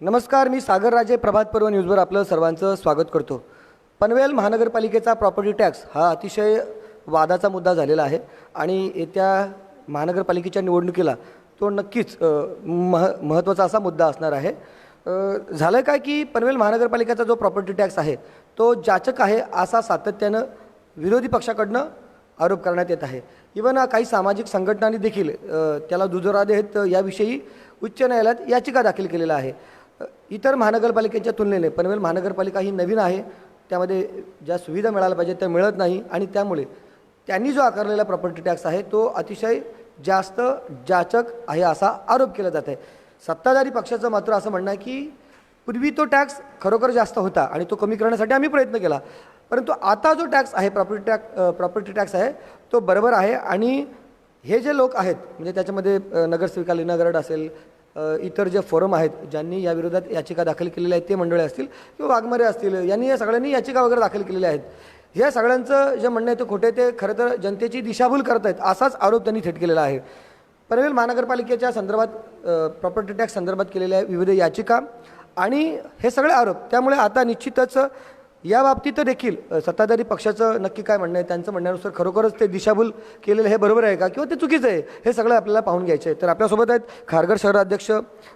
नमस्कार, मी सागर राजे. प्रभात पर्व न्यूजवर आपलं सर्वांचं स्वागत करतो. पनवेल महानगरपालिकेचा प्रॉपर्टी टॅक्स हा अतिशय वादाचा मुद्दा झालेला आहे आणि येत्या महानगरपालिकेच्या निवडणुकीला तो नक्कीच महत्त्वाचा असा मुद्दा असणार आहे. झालं काय की पनवेल महानगरपालिकेचा जो प्रॉपर्टी टॅक्स आहे तो जाचक आहे असा सातत्यानं विरोधी पक्षाकडनं आरोप करण्यात येत आहे. इवन काही सामाजिक संघटनांनी देखील त्याला दुजोरा देत याविषयी उच्च न्यायालयात याचिका दाखल केलेला आहे. इतर महानगरपालिकेच्या तुलनेने पनवेल महानगरपालिका ही नवीन आहे, त्यामध्ये ज्या सुविधा मिळायला पाहिजे त्या मिळत नाही आणि त्यामुळे त्यांनी जो आकारलेला प्रॉपर्टी टॅक्स आहे तो अतिशय जास्त जाचक आहे असा आरोप केला जात आहे. सत्ताधारी पक्षाचं मात्र असं म्हणणं आहे की पूर्वी तो टॅक्स खरोखर जास्त होता आणि तो कमी करण्यासाठी आम्ही प्रयत्न केला, परंतु आता जो टॅक्स आहे प्रॉपर्टी टॅक्स आहे तो बरोबर आहे. आणि हे जे लोक आहेत म्हणजे त्याच्यामध्ये नगरसेविका लीना गरड असेल, इतर जे फोरम आहेत ज्यांनी या विरोधात याचिका दाखल केलेल्या आहेत ते मंडळे असतील किंवा वाघमारे असतील, यांनी या सगळ्यांनी याचिका वगैरे दाखल केलेल्या आहेत. या सगळ्यांचं जे म्हणणं आहे ते खोटे, ते खरं तर जनतेची दिशाभूल करत आहेत असाच आरोप त्यांनी थेट केलेला आहे. पनवेल महानगरपालिकेच्या संदर्भात प्रॉपर्टी टॅक्स संदर्भात केलेल्या विविध याचिका आणि हे सगळे आरोप, त्यामुळे आता निश्चितच या बाबतीत देखील सत्ताधारी पक्षाचं नक्की काय म्हणणं आहे, त्यांचं म्हणण्यानुसार खरोखरच ते दिशाभूल केलेलं हे बरोबर आहे का किंवा ते चुकीचं आहे, हे सगळं आपल्याला पाहून घ्यायचं आहे. तर आपल्यासोबत आहेत खारघर शहराध्यक्ष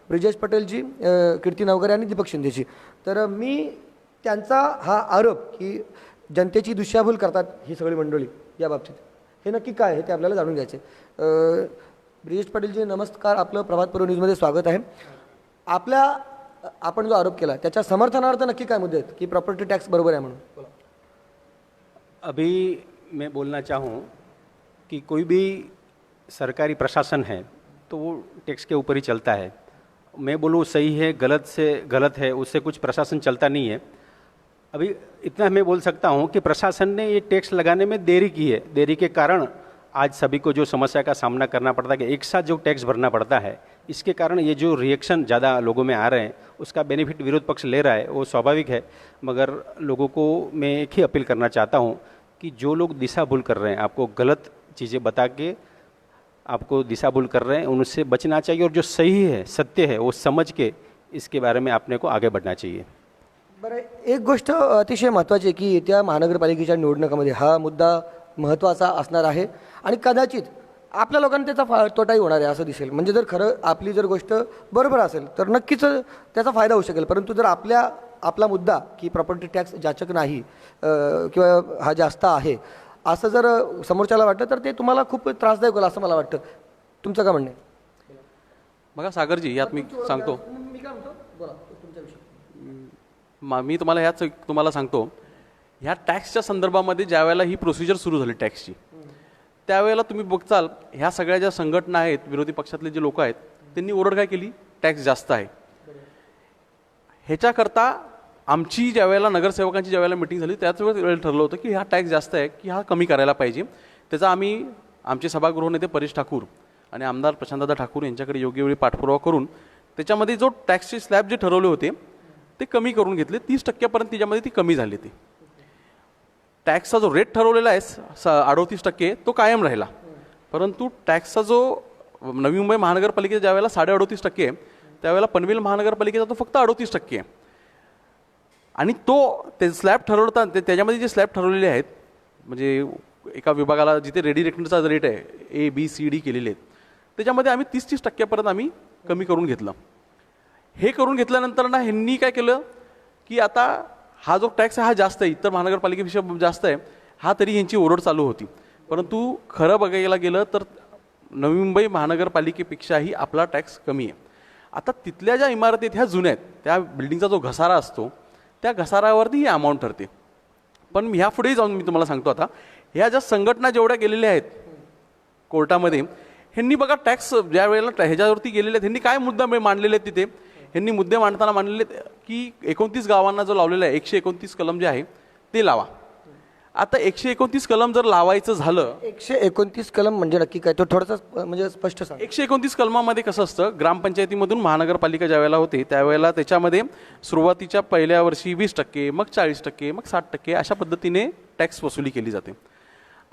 ब्रिजेश पटेलजी, कीर्ती नवघरे आणि दीपक शिंदेजी. तर मी त्यांचा हा आरोप की जनतेची दिशाभूल करतात ही सगळी मंडळी, या बाबतीत हे नक्की काय आहे ते आपल्याला जाणून घ्यायचं आहे. ब्रिजेश पटेलजी नमस्कार, आपलं प्रभात पर्व न्यूजमध्ये स्वागत आहे. आपण जो आरोप केला त्याच्या समर्थनार्थ नक्की काय मुद्दे आहेत की प्रॉपर्टी टॅक्स बरोबर आहे म्हणून? अभी मैं बोलना चाहूँ कि कोई भी सरकारी प्रशासन है तो वो टैक्स के ऊपर ही चलता है. मैं बोलूँ सही है गलत से गलत है, उससे कुछ प्रशासन चलता नहीं है. अभी इतना मैं बोल सकता हूँ कि प्रशासन ने ये टैक्स लगाने में देरी की है. देरी के कारण आज सभी को जो समस्या का सामना करना पड़ता है कि एक साथ जो टैक्स भरना पड़ता है, इसके कारण ये जो रिएक्शन ज़्यादा लोगों में आ रहे हैं उसका बेनिफिट विरोध पक्ष ले रहा है, वो स्वाभाविक है. मगर लोगों को मैं एक ही अपील करना चाहता हूँ कि जो लोग दिशा भूल कर रहे हैं, आपको गलत चीज़ें बता के आपको दिशा भूल कर रहे हैं, उनसे बचना चाहिए और जो सही है सत्य है वो समझ के इसके बारे में अपने को आगे बढ़ना चाहिए. बरं, एक गोष्ट अतिशय महत्त्वाची आहे की येत्या महानगरपालिकेच्या निवडणुकीमध्ये हा मुद्दा महत्त्वाचा असणार आहे आणि कदाचित आपल्या लोकांना त्याचा तोटाही होणार आहे असं दिसेल. म्हणजे जर खरं आपली जर गोष्ट बरोबर असेल तर नक्कीच त्याचा फायदा होऊ शकेल, परंतु जर आपला मुद्दा की प्रॉपर्टी टॅक्स जाचक नाही किंवा हा जास्त आहे असं जर समोरच्याला वाटतं तर ते तुम्हाला खूप त्रासदायक होईल असं मला वाटतं. तुमचं काय म्हणणं आहे? बघा सागरजी, यात मी सांगतो, मी काय म्हणतो बोला तुमच्याविषयी. मी तुम्हाला ह्याच तुम्हाला सांगतो, ह्या टॅक्सच्या संदर्भामध्ये ज्या वेळेला ही प्रोसिजर सुरू झाली टॅक्सची, त्यावेळेला तुम्ही बघताल ह्या सगळ्या ज्या संघटना आहेत, विरोधी पक्षातले जे लोक आहेत, त्यांनी ओरड काय केली, टॅक्स जास्त आहे. ह्याच्याकरता आमची ज्या वेळेला नगरसेवकांची ज्या वेळेला मिटिंग झाली त्याच वेळेला ठरलं होतं की हा टॅक्स जास्त आहे की हा कमी करायला पाहिजे. त्याचा आम्ही आमचे सभागृह नेते परेश ठाकूर आणि आमदार प्रशांतदादा ठाकूर यांच्याकडे योग्य वेळी पाठपुरावा करून त्याच्यामध्ये जो टॅक्सचे स्लॅब जे ठरवले होते ते कमी करून घेतले. 30% त्याच्यामध्ये ती कमी झाली. ती टॅक्सचा जो रेट ठरवलेला आहे 38% तो कायम राहिला, परंतु टॅक्सचा जो नवी मुंबई महानगरपालिकेचा ज्या वेळेला 38.5% त्यावेळेला पनवेल महानगरपालिकेचा तो फक्त 38% आहे. आणि तो ते स्लॅब ठरवता त्याच्यामध्ये जे स्लॅब ठरवलेले आहेत म्हणजे एका विभागाला जिथे रेडी रेकनचा रेट आहे ABCD केलेले आहेत, त्याच्यामध्ये आम्ही 30% आम्ही कमी करून घेतलं. हे करून घेतल्यानंतर ना ह्यांनी काय केलं की आता हा जो टॅक्स आहे हा जास्त आहे, इतर महानगरपालिकेपेक्षा जास्त आहे, हा तरी ह्यांची ओरड चालू होती. परंतु खरं बघायला गेलं तर नवी मुंबई महानगरपालिकेपेक्षाही आपला टॅक्स कमी आहे. आता तिथल्या ज्या इमारती आहेत ह्या जुन्या आहेत, त्या बिल्डिंगचा जो घसारा असतो त्या घसाऱ्यावरती ही अमाऊंट ठरते. पण ह्या पुढे जाऊन मी तुम्हाला सांगतो, आता ह्या ज्या संघटना जेवढ्या गेलेल्या आहेत कोर्टामध्ये, ह्यांनी बघा टॅक्स ज्या वेळेला ह्याच्यावरती गेलेले आहेत, ह्यांनी काय मुद्दा मांडलेले आहेत तिथे, ह्यांनी मुद्दे मांडताना मांडलेले की 29 गावांना जो लावलेला आहे 129 कलम जे आहे ते लावा. आता 129 कलम जर लावायचं झालं, 129 कलम म्हणजे नक्की काय, तो थोडंसं म्हणजे स्पष्ट सांग. 129 कलमामध्ये कसं असतं, ग्रामपंचायतीमधून महानगरपालिका ज्या वेळेला होते त्यावेळेला त्याच्यामध्ये सुरुवातीच्या पहिल्या वर्षी 20%, मग 40%, मग 60% अशा पद्धतीने टॅक्स वसुली केली जाते.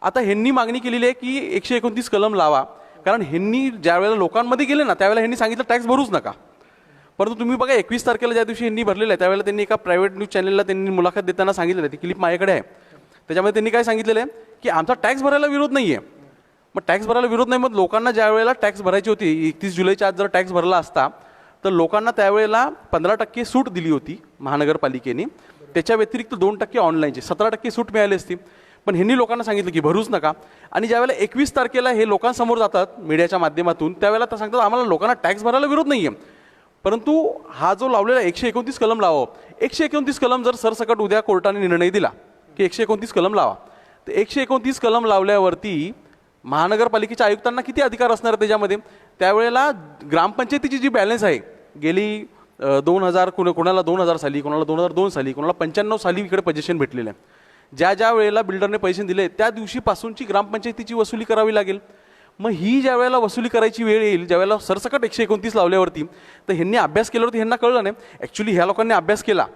आता ह्यांनी मागणी केलेली आहे की 129 कलम लावा, कारण ह्यांनी ज्या वेळेला लोकांमध्ये गेले ना त्यावेळेला ह्यांनी सांगितलं टॅक्स भरूच नका. परंतु तुम्ही बघा 21 तारखेला ज्या दिवशी यांनी भरलेलं आहे त्यावेळेला त्यांनी एका प्रायव्हेट न्यूज चॅनलला त्यांनी मुलाखत देताना सांगितलेलं आहे, ती क्लिप माझ्याकडे आहे. त्याच्यामध्ये त्यांनी काय सांगितलेलं आहे की आमचा टॅक्स भरायला विरोध नाही आहे. मग टॅक्स भरायला विरोध नाही, मग लोकांना ज्या वेळेला टॅक्स भरायची होती 31 जुलैच्या आत जर टॅक्स भरला असता तर लोकांना त्यावेळेला 15% सूट दिली होती महानगरपालिकेने. त्याच्या व्यतिरिक्त 2% ऑनलाईनचे 17% सूट मिळाली असती. पण ह्यांनी लोकांना सांगितलं की भरूच नका. आणि ज्यावेळेला 21 तारखेला हे लोकांसमोर जातात मीडियाच्या माध्यमातून त्यावेळेला तर सांगतात आम्हाला लोकांना टॅक्स भरायला विरोध नाही आहे, परंतु हा जो लावलेला 129 कलम लावा. 129 कलम जर सरसकट उद्या कोर्टाने निर्णय दिला की 129 कलम लावा, तर 129 कलम लावल्यावरती महानगरपालिकेच्या आयुक्तांना किती अधिकार असणार त्याच्यामध्ये? त्यावेळेला ग्रामपंचायतीची जी बॅलन्स आहे गेली 2000 कोणाला 2000 साली, कोणाला 2002 साली, कोणाला 95 साली इकडे पोझिशन भेटलेलं आहे. ज्या वेळेला बिल्डरने पैसे दिले त्या दिवशीपासूनची ग्रामपंचायतीची वसुली करावी लागेल. मग ही ज्या वेळेला वसुली करायची वेळ येईल, ज्या वेळेला सरसकट 129 लावल्यावरती, तर ह्यांनी अभ्यास केल्यावरती ह्यांना कळलं नाही. ॲक्च्युली ह्या लोकांनी अभ्यास केला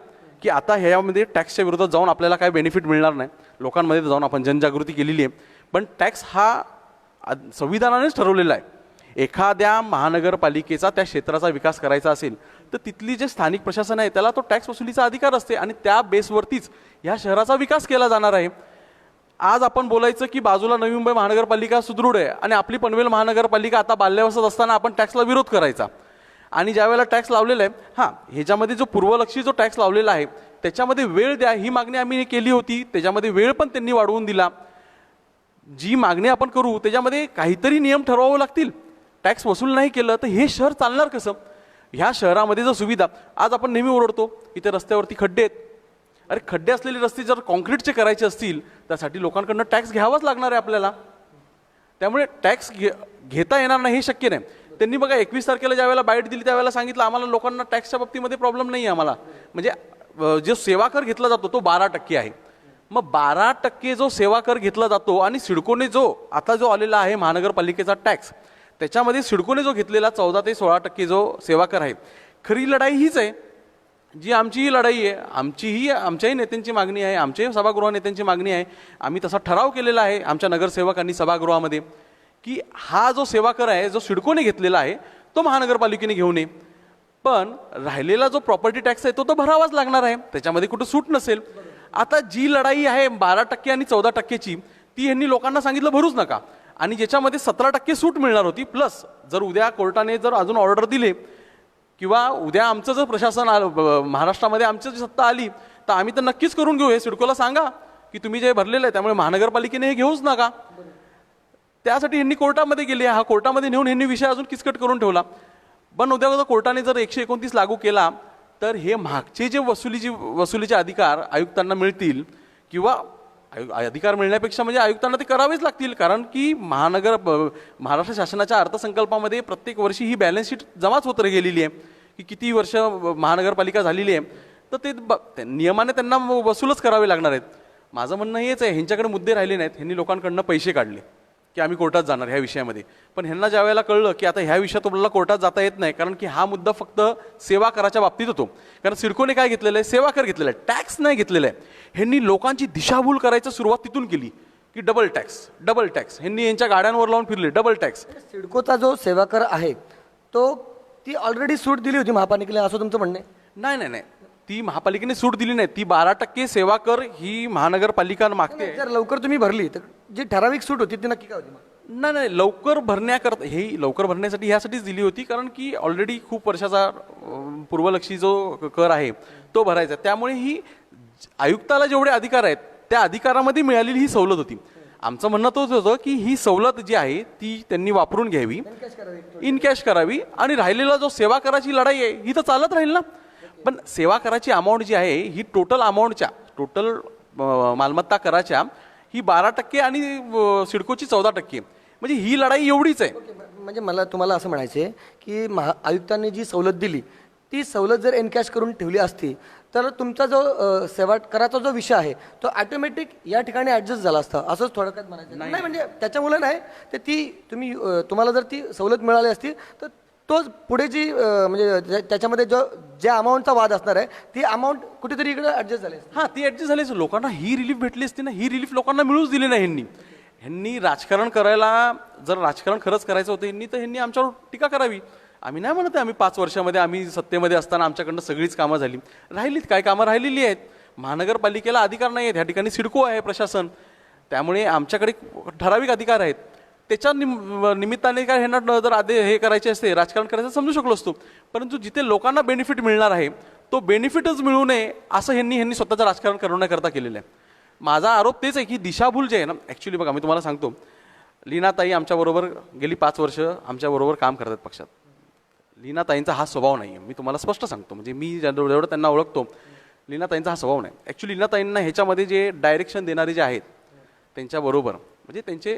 की आता ह्यामध्ये टॅक्सच्या विरोधात जाऊन आपल्याला काय बेनिफिट मिळणार नाही. लोकांमध्ये जाऊन आपण जनजागृती केलेली आहे, पण टॅक्स हा संविधानानेच ठरवलेला आहे. एखाद्या महानगरपालिकेचा त्या क्षेत्राचा विकास करायचा असेल तर तिथली जे स्थानिक प्रशासन आहे त्याला तो टॅक्स वसुलीचा अधिकार असते आणि त्या बेसवरतीच ह्या शहराचा विकास केला जाणार आहे. आज आपण बोलायचं की बाजूला नवी मुंबई महानगरपालिका सुदृढ आहे आणि आपली पनवेल महानगरपालिका आता बाल्यावस्थेत असताना आपण टॅक्सला विरोध करायचा. आणि ज्यावेळेला टॅक्स लावलेला आहे, हां ह्याच्यामध्ये जो पूर्वलक्षी जो टॅक्स लावलेला आहे त्याच्यामध्ये वेळ द्या ही मागणी आम्ही केली होती, त्याच्यामध्ये वेळ पण त्यांनी वाढवून दिला. जी मागणी आपण करू त्याच्यामध्ये काहीतरी नियम ठरवावे लागतील. टॅक्स वसूल नाही केलं तर हे शहर चालणार कसं? ह्या शहरामध्ये जर सुविधा, आज आपण नेहमी ओरडतो इथे रस्त्यावरती खड्डे आहेत. अरे खड्डे असलेले रस्ते जर कॉन्क्रीटचे करायचे असतील त्यासाठी लोकांकडनं टॅक्स घ्यावाच लागणार आहे आपल्याला. त्यामुळे टॅक्स घेता येणार नाही हे शक्य नाही. त्यांनी बघा 21 तारखेला ज्यावेळेला बाईट दिली त्यावेळेला सांगितलं आम्हाला लोकांना टॅक्सच्या बाबतीमध्ये प्रॉब्लेम नाही आहे आम्हाला. म्हणजे जो सेवा कर घेतला जातो तो 12% आहे. मग 12% जो सेवा कर घेतला जातो आणि सिडकोने जो आता जो आलेला आहे महानगरपालिकेचा टॅक्स त्याच्यामध्ये सिडकोने जो घेतलेला 14 ते 16% जो सेवा कर आहे, खरी लढाई हीच आहे जी आमचीही लढाई आहे. आमच्याही नेत्यांची मागणी आहे, आमच्याही सभागृह नेत्यांची मागणी आहे. आम्ही तसा ठराव केलेला आहे आमच्या नगरसेवकांनी सभागृहामध्ये की हा जो सेवा कर आहे जो सिडकोने घेतलेला आहे तो महानगरपालिकेने घेऊ नये, पण राहिलेला जो प्रॉपर्टी टॅक्स आहे तो भरावाच लागणार आहे, त्याच्यामध्ये कुठं सूट नसेल. आता जी लढाई आहे 12% आणि 14%ची ती यांनी लोकांना सांगितलं भरूच नका आणि ज्याच्यामध्ये 17% सूट मिळणार होती. प्लस जर उद्या कोर्टाने जर अजून ऑर्डर दिले किंवा उद्या आमचं जर प्रशासन आलं महाराष्ट्रामध्ये आमची जी सत्ता आली तर आम्ही तर नक्कीच करून घेऊ. हे सिडकोला सांगा की तुम्ही जे भरलेलं आहे त्यामुळे महानगरपालिकेने हे घेऊच नका. त्यासाठी यांनी कोर्टामध्ये गेले. हा कोर्टामध्ये नेऊन यांनी विषय अजून किचकट करून ठेवला. पण उद्या कोर्टाने जर 129 लागू केला तर हे मागचे जे वसुलीचे अधिकार आयुक्तांना मिळतील किंवा अधिकार मिळण्यापेक्षा म्हणजे आयुक्तांना ते करावेच लागतील. कारण की महाराष्ट्र शासनाच्या अर्थसंकल्पामध्ये प्रत्येक वर्षी ही बॅलन्स शीट जमाच होत गेलेली आहे की किती वर्ष महानगरपालिका झालेली आहे, तर ते नियमाने त्यांना वसूलच करावे लागणार आहेत. माझं म्हणणं हेच आहे, ह्यांच्याकडे मुद्दे राहिले नाहीत. ह्यांनी लोकांकडनं पैसे काढले की आम्ही कोर्टात जाणार ह्या विषयामध्ये. पण ह्यांना ज्या वेळेला कळलं की आता ह्या विषयात तुम्हाला कोर्टात जाता येत नाही कारण की हा मुद्दा फक्त सेवा कराच्या बाबतीत होतो. कारण सिडकोने काय घेतलेलं आहे, सेवा कर घेतलेला आहे, टॅक्स नाही घेतलेला आहे. ह्यांनी लोकांची दिशाभूल करायची सुरुवात तिथून केली की डबल टॅक्स ह्यांनी यांच्या गाड्यांवर लावून फिरले डबल टॅक्स. सिडकोचा जो सेवा कर आहे तो ती ऑलरेडी सूट दिली होती महापालिकेला असं तुमचं म्हणणं आहे? नाही, ती महापालिकेने सूट दिली नाही. ती 12% सेवा कर ही महानगरपालिका मागते. जर लवकर तुम्ही भरली तर जी ठराविक सूट होती ती नक्की काय होती? नाही, लवकर भरण्याकरता हे लवकर भरण्यासाठी ह्यासाठीच दिली होती कारण की ऑलरेडी खूप वर्षाचा पूर्वलक्षी जो कर आहे तो भरायचा. त्यामुळे ही आयुक्ताला जेवढे अधिकार आहेत त्या अधिकारामध्ये मिळालेली ही सवलत होती. आमचं म्हणणं तोच होतं की ही सवलत जी आहे ती त्यांनी वापरून घ्यावी, इन कॅश करावी आणि राहिलेला जो सेवा कराची लढाई आहे ही तर चालत राहील ना. पण सेवा कराची अमाऊंट जी आहे ही टोटल मालमत्ता कराच्या ही 12% आणि सिडकोची 14%. म्हणजे ही लढाई एवढीच आहे. म्हणजे मला तुम्हाला असं म्हणायचं आहे की आयुक्तांनी जी सवलत दिली ती सवलत जर एनकॅश करून ठेवली असती तर तुमचा जो सेवा कराचा जो विषय आहे तो ऑटोमॅटिक या ठिकाणी ऍडजस्ट झाला असता असंच थोडक्यात म्हणायचं. नाही म्हणजे त्याच्यामुळे नाही तर तुम्हाला जर ती सवलत मिळाली असती तर तोच पुढे जी म्हणजे त्याच्यामध्ये ज्या अमाऊंटचा वाद असणार आहे ती अमाऊंट कुठेतरी इकडे ऍडजस्ट झाली. हां, ती ऍडजस्ट झाली. लोकांना ही रिलीफ भेटली असती ना. ही रिलीफ लोकांना मिळूच दिली नाही. ह्यांनी राजकारण करायला जर राजकारण खरंच करायचं होतं ह्यांनी तर ह्यांनी आमच्यावर टीका करावी आम्ही नाही म्हणत आहे आम्ही 5 वर्षामध्ये आम्ही सत्तेमध्ये असताना आमच्याकडनं सगळीच कामं झाली, राहिलीत काय कामं राहिलेली आहेत. महानगरपालिकेला अधिकार नाही आहेत, ह्या ठिकाणी सिडको आहे प्रशासन, त्यामुळे आमच्याकडे ठराविक अधिकार आहेत. त्याच्या निमित्ताने काय ह्यांना जर हे करायचे असते, राजकारण करायचं समजू शकलो असतो, परंतु जिथे लोकांना बेनिफिट मिळणार आहे तो बेनिफिटच मिळू नये असं ह्यांनी स्वतःचं राजकारण करण्याकरता केलेलं आहे. माझा आरोप तेच आहे की दिशाभूल जे आहे ना, ॲक्च्युली बघा मी तुम्हाला सांगतो, लीनाताई आमच्याबरोबर गेली 5 वर्ष आमच्याबरोबर काम करतात पक्षात. लीनाताईंचा हा स्वभाव नाही आहे, मी तुम्हाला स्पष्ट सांगतो, म्हणजे मी जेवढं त्यांना ओळखतो लीनाताईंचा हा स्वभाव नाही. ॲक्च्युली लीनाताईंना ह्याच्यामध्ये जे डायरेक्शन देणारे जे आहेत त्यांच्याबरोबर म्हणजे त्यांचे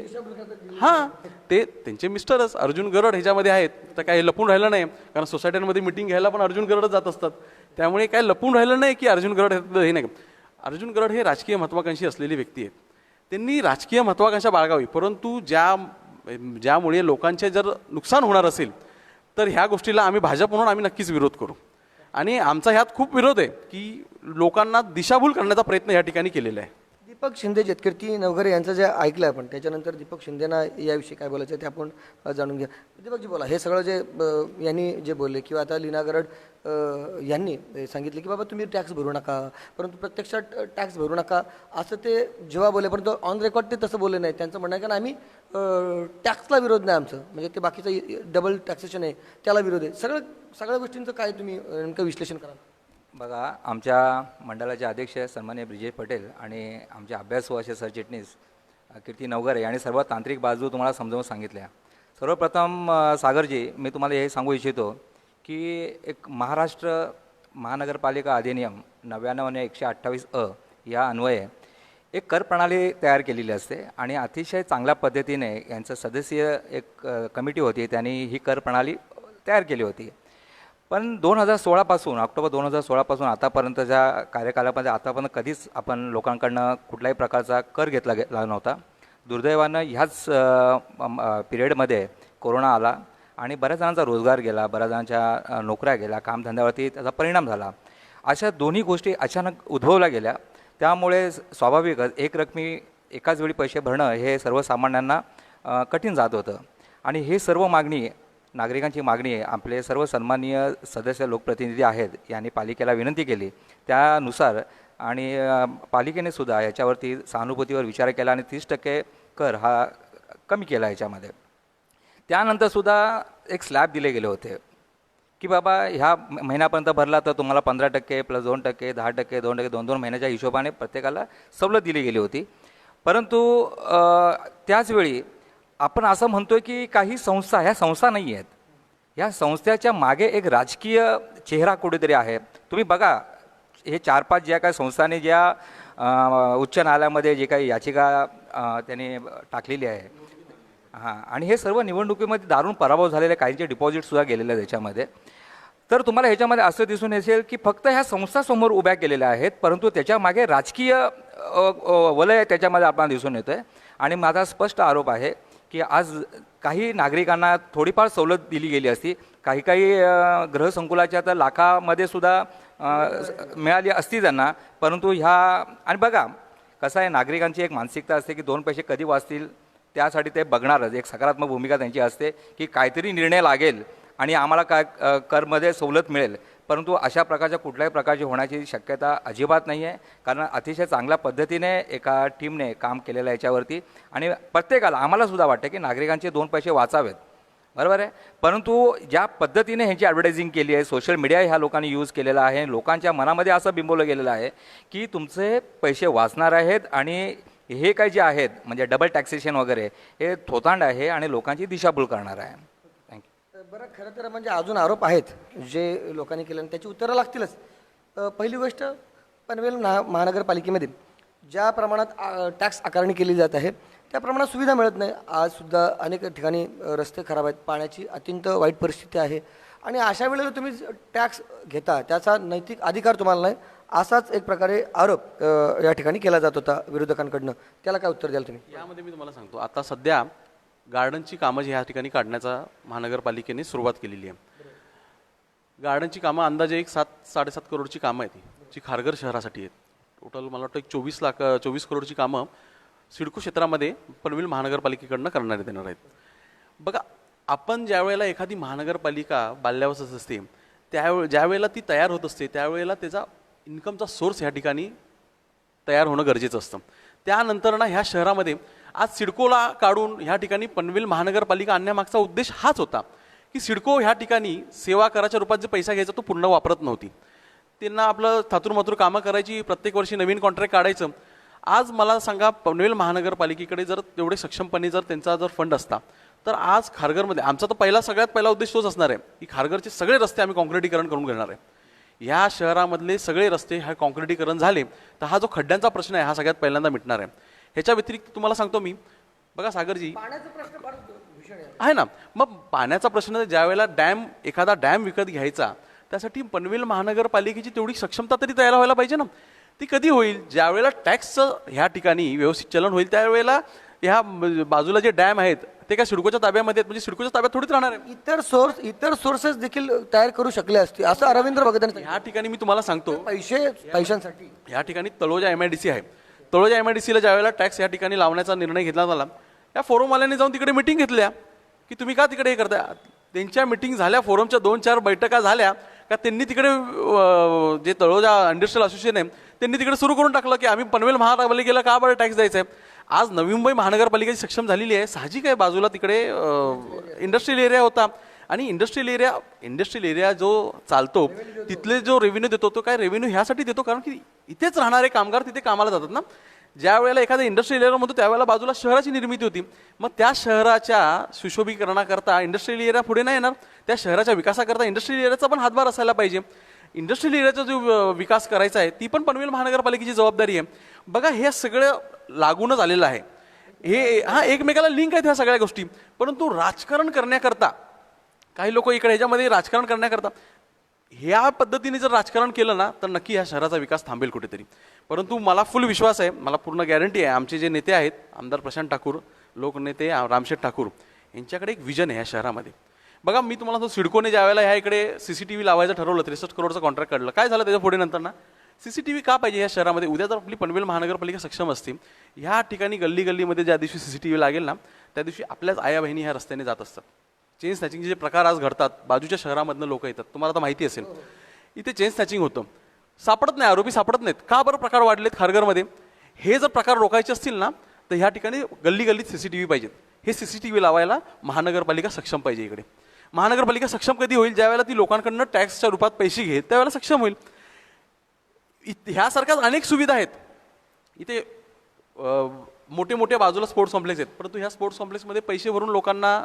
ते त्यांचे मिस्टरच अर्जुन गरड ह्याच्यामध्ये आहेत, तर काही लपून राहिलं नाही, कारण सोसायट्यांमध्ये मिटिंग घ्यायला पण अर्जुन गरडच जात असतात, त्यामुळे काय लपून राहिलं नाही की अर्जुन गरड हे नाही. अर्जुन गरड हे राजकीय महत्त्वाकांक्षी असलेली व्यक्ती आहेत, त्यांनी राजकीय महत्त्वाकांक्षा बाळगावी, परंतु ज्यामुळे लोकांचे जर नुकसान होणार असेल तर ह्या गोष्टीला आम्ही भाजप म्हणून आम्ही नक्कीच विरोध करू. आणि आमचा ह्यात खूप विरोध आहे की लोकांना दिशाभूल करण्याचा प्रयत्न या ठिकाणी केलेला आहे. दीपक शिंदे जेतकीर्ती नवघरे यांचं जे ऐकलं आपण, त्याच्यानंतर दीपक शिंदेना याविषयी काय बोलायचं आहे ते आपण जाणून घ्या. दीपकजी बोला, हे सगळं जे यांनी जे बोलले किंवा आता लीना गरड यांनी सांगितले की बाबा तुम्ही टॅक्स भरू नका, परंतु प्रत्यक्षात टॅक्स भरू नका असं ते जेव्हा बोलले, परंतु ऑन रेकॉर्ड ते तसं बोलले नाही. त्यांचं म्हणणं आहे कारण आम्ही टॅक्सला विरोध नाही आमचं, म्हणजे ते बाकीचं डबल टॅक्सेशन आहे त्याला विरोध आहे. सगळ्या गोष्टींचं काय तुम्ही नेमकं विश्लेषण कराल? बघा, आमच्या मंडळाचे अध्यक्ष सन्माननीय ब्रिजेश पटेल आणि आमचे अभ्यासू असे सरचिटणीस कीर्ती नवघरे यांनी सर्व तांत्रिक बाजू तुम्हाला समजावून सांगितल्या. सर्वप्रथम सागरजी, मी तुम्हाला हे सांगू इच्छितो की एक महाराष्ट्र महानगरपालिका अधिनियम 99 आणि 128 या अन्वये एक कर प्रणाली तयार केलेली असते आणि अतिशय चांगल्या पद्धतीने यांचं सदस्यीय एक कमिटी होती, त्यांनी ही कर प्रणाली तयार केली होती. पण 2016 ऑक्टोबर 2016 आतापर्यंतच्या कार्यकालामध्ये आतापर्यंत कधीच आपण लोकांकडनं कुठल्याही प्रकारचा कर घेतला गेला नव्हता. दुर्दैवानं ह्याच पिरियडमध्ये कोरोना आला आणि बऱ्याच जणांचा रोजगार गेला, बऱ्याच जणांच्या नोकऱ्या गेल्या, कामधंद्यावरती त्याचा परिणाम झाला. अशा दोन्ही गोष्टी अचानक उद्भवल्या गेल्या, त्यामुळे स्वाभाविकच एकरकमी एकाच वेळी पैसे भरणं हे सर्वसामान्यांना कठीण जात होतं. आणि हे सर्व मागणी नागरिकांची मागणी आहे, आपले सर्व सन्माननीय सदस्य लोकप्रतिनिधी आहेत यांनी पालिकेला विनंती केली, त्यानुसार आणि पालिकेने सुद्धा याच्यावरती सहानुभूतीवर विचार केला आणि 30% कर हा कमी केला याच्यामध्ये. त्यानंतरसुद्धा एक स्लॅब दिले गेले होते की बाबा ह्या महिन्यापर्यंत भरला तर तुम्हाला 15% + 2%, 10%, 2%, 2-2 महिन्याच्या हिशोबाने प्रत्येकाला सवलत दिली गेली होती. परंतु त्याचवेळी आपण असं म्हणतोय की काही संस्था, ह्या संस्था नाही आहेत, ह्या संस्थेच्या मागे एक राजकीय चेहरा कुठेतरी आहे. तुम्ही बघा, हे 4-5 ज्या काही संस्थांनी ज्या उच्च न्यायालयामध्ये जे काही याचिका त्यांनी टाकलेली आहे, आणि हे सर्व निवडणुकीमध्ये दारुण पराभव झालेले, काहींचे डिपॉझिटसुद्धा गेलेले आहेत त्याच्यामध्ये. तर तुम्हाला ह्याच्यामध्ये असं दिसून येईल की फक्त ह्या संस्था समोर उभ्या केलेल्या आहेत, परंतु त्याच्या मागे राजकीय वलय त्याच्यामध्ये आपल्याला दिसून येतं आहे. आणि माझा स्पष्ट आरोप आहे की आज काही नागरिकांना थोडीफार सवलत दिली गेली असती, काही गृहसंकुलाच्या तर लाखामध्ये सुद्धा मिळाली असती त्यांना, परंतु आणि बघा कसं आहे, नागरिकांची एक मानसिकता असते की 2 पैसे कधी वाचतील त्यासाठी ते बघणारच. एक सकारात्मक भूमिका त्यांची असते की काहीतरी निर्णय लागेल आणि आम्हाला काय करमध्ये सवलत मिळेल, परंतु अशा प्रकारच्या कुठल्याही प्रकारची होण्याची शक्यता अजिबात नाही आहे. कारण अतिशय चांगल्या पद्धतीने एका टीमने काम केलेलं आहे याच्यावरती आणि प्रत्येकाला आम्हालासुद्धा वाटतं की नागरिकांचे 2 पैसे वाचावेत, बरोबर आहे. परंतु ज्या पद्धतीने ह्याची ॲडव्हर्टायझिंग केली आहे, सोशल मीडिया ह्या लोकांनी यूज केलेला आहे, लोकांच्या मनामध्ये असं बिंबवलं गेलेलं आहे की तुमचे पैसे वाचणार आहेत आणि हे काही जे आहेत म्हणजे डबल टॅक्सेशन वगैरे हे थोतांड आहे आणि लोकांची दिशाभूल करणार आहे. थँक्यू. बरं, खरं तर म्हणजे अजून आरोप आहेत जे लोकांनी केले आणि त्याची उत्तरं लागतीलच. पहिली गोष्ट, पनवेल महानगरपालिकेमध्ये ज्या प्रमाणात टॅक्स आकारणी केली जात आहे त्या प्रमाणात सुविधा मिळत नाही. आजसुद्धा अनेक ठिकाणी रस्ते खराब आहेत, पाण्याची अत्यंत वाईट परिस्थिती आहे आणि अशा वेळेला तुम्ही टॅक्स घेता त्याचा नैतिक अधिकार तुम्हाला नाही, असाच एक प्रकारे आरोप या ठिकाणी केला जात होता विरोधकांकडनं. त्याला काय उत्तर द्याल तुम्ही? यामध्ये मी तुम्हाला सांगतो, आता सध्या गार्डनची कामं जी ह्या ठिकाणी काढण्याचा महानगरपालिकेने सुरुवात केलेली आहे. गार्डनची कामं अंदाजे एक 7-7.5 करोडची कामं आहेत, जी खारघर शहरासाठी आहेत. टोटल मला वाटतं एक 24 करोडची कामं सिडको क्षेत्रामध्ये पनवेल महानगरपालिकेकडनं करण्यात येणार आहेत. बघा, आपण ज्या वेळेला एखादी महानगरपालिका बाल्यावस्थेत असते ज्या वेळेला ती तयार होत असते त्यावेळेला त्याचा इन्कमचा सोर्स ह्या ठिकाणी तयार होणं गरजेचं असतं. त्यानंतर ना ह्या शहरामध्ये आज सिडकोला काढून ह्या ठिकाणी पनवेल महानगरपालिका आणण्यामागचा उद्देश हाच होता की सिडको ह्या ठिकाणी सेवा कराच्या रूपात जे पैसा घ्यायचा तो पूर्ण वापरत नव्हती. त्यांना आपलं थातूरमातूर कामं करायची, प्रत्येक वर्षी नवीन कॉन्ट्रॅक्ट काढायचं. आज मला सांगा, पनवेल महानगरपालिकेकडे जर तेवढे सक्षमपणे जर त्यांचा जर फंड असता तर आज खारघरमध्ये आमचा तर सगळ्यात पहिला उद्देश तोच असणार आहे की खारघरचे सगळे रस्ते आम्ही कॉन्क्रिटीकरण करून घेणार आहे. या शहरामधले सगळे रस्ते हा कॉन्क्रिटीकरण झाले तर हा जो खड्ड्यांचा प्रश्न आहे हा सगळ्यात पहिल्यांदा मिटणार आहे. ह्याच्या व्यतिरिक्त तुम्हाला सांगतो मी, बघा सागरजी, आहे ना, मग पाण्याचा प्रश्न ज्या वेळेला एखादा डॅम विकत घ्यायचा त्यासाठी पनवेल महानगरपालिकेची तेवढी सक्षमता तरी तयार व्हायला पाहिजे ना. ती कधी होईल? ज्या वेळेला टॅक्सचं ह्या ठिकाणी व्यवस्थित चलन होईल त्यावेळेला ह्या बाजूला जे डॅम आहेत ते काय सिडकोच्या ताब्यामध्ये आहेत, म्हणजे सिडकोच्या ताब्यात थोडीच राहणार आहे. इतर सोर्सेस देखील तयार करू शकले असते असं अरविंद भगत यांनी सांगितलं. ह्या ठिकाणी मी तुम्हाला सांगतो, पैशांसाठी या ठिकाणी तळोजा MIDC आहे. तळोजा MIDCला ज्या वेळेला टॅक्स या ठिकाणी लावण्याचा निर्णय घेतला झाला, या फोरमवाल्यांनी जाऊन तिकडे मिटिंग घेतल्या की तुम्ही का तिकडे हे करताय. त्यांच्या मिटिंग झाल्या, फोरमच्या 2-4 बैठका झाल्या का त्यांनी तिकडे जे तळोजा इंडस्ट्रियल असोसिएशन आहे त्यांनी तिकडे सुरू करून टाकलं की आम्ही पनवेल महानगरपालिकेला का बरं टॅक्स द्यायचा आहे. आज नवी मुंबई महानगरपालिका सक्षम झालेली आहे. साहजिक आहे, बाजूला तिकडे इंडस्ट्रियल एरिया होता आणि इंडस्ट्रियल एरिया जो चालतो तिथले जो रेव्हेन्यू देतो तो काय रेव्हेन्यू ह्यासाठी देतो कारण की इथेच राहणारे कामगार तिथे कामाला जातात ना. ज्या वेळेला एखाद्या इंडस्ट्रियल एरिया म्हणतो त्यावेळेला बाजूला शहराची निर्मिती होती. मग त्या शहराच्या सुशोभीकरणाकरता इंडस्ट्रियल एरिया पुढे नाही येणार. त्या शहराच्या विकासाकरता इंडस्ट्रियल एरियाचा पण हातभार असायला पाहिजे. इंडस्ट्रियल एरियाचा जो विकास करायचा आहे ती पण पनवेल महानगरपालिकेची जबाबदारी आहे. बघा, हे सगळं लागूनच आलेलं आहे. एकमेकाला लिंक आहेत ह्या सगळ्या गोष्टी. परंतु राजकारण करण्याकरता काही लोक इकडे ह्याच्यामध्ये राजकारण करण्याकरता ह्या पद्धतीने जर राजकारण केलं ना तर नक्की ह्या शहराचा विकास थांबेल कुठेतरी. परंतु मला फुल विश्वास आहे, मला पूर्ण गॅरंटी आहे, आमचे जे नेते आहेत आमदार प्रशांत ठाकूर, लोकनेते रामशेठ ठाकूर, यांच्याकडे एक विजन आहे ह्या शहरामध्ये. बघा, मी तुम्हाला तो सिडकोने ज्या वेळेला ह्या इकडे CCTV लावायचं ठरवलं, 63 करोडचं कॉन्ट्रॅक्ट काढलं, काय झालं त्याच्या पुढे नंतर ना CCTV का पाहिजे ह्या शहरामध्ये. उद्या जर आपली पनवेल महानगरपालिका सक्षम असते, ह्या ठिकाणी गल्लीमध्ये ज्या दिवशी CCTV लागेल ना त्या दिवशी आपल्याच आया बहिणी ह्या रस्त्याने जात असतात. चेन स्नॅचिंगचे जे प्रकार आज घडतात, बाजूच्या शहरामधनं लोक येतात, तुम्हाला आता माहिती असेल, इथे चेन स्नॅचिंग होतं, सापडत नाही, आरोपी सापडत नाहीत. का बरं प्रकार वाढलेत खारघरमध्ये? हे जर प्रकार रोखायचे असतील ना तर ह्या ठिकाणी गल्लीत CCTV पाहिजेत. हे CCTV लावायला महानगरपालिका सक्षम पाहिजे. इकडे महानगरपालिका सक्षम कधी होईल? ज्या वेळेला ती लोकांकडनं टॅक्सच्या रूपात पैसे घेत त्यावेळेला सक्षम होईल. ह्यासारख्याच अनेक सुविधा आहेत इथे. मोठे बाजूला स्पोर्ट्स कॉम्प्लेक्स आहेत, परंतु ह्या स्पोर्ट्स कॉम्प्लेक्समध्ये पैसे भरून लोकांना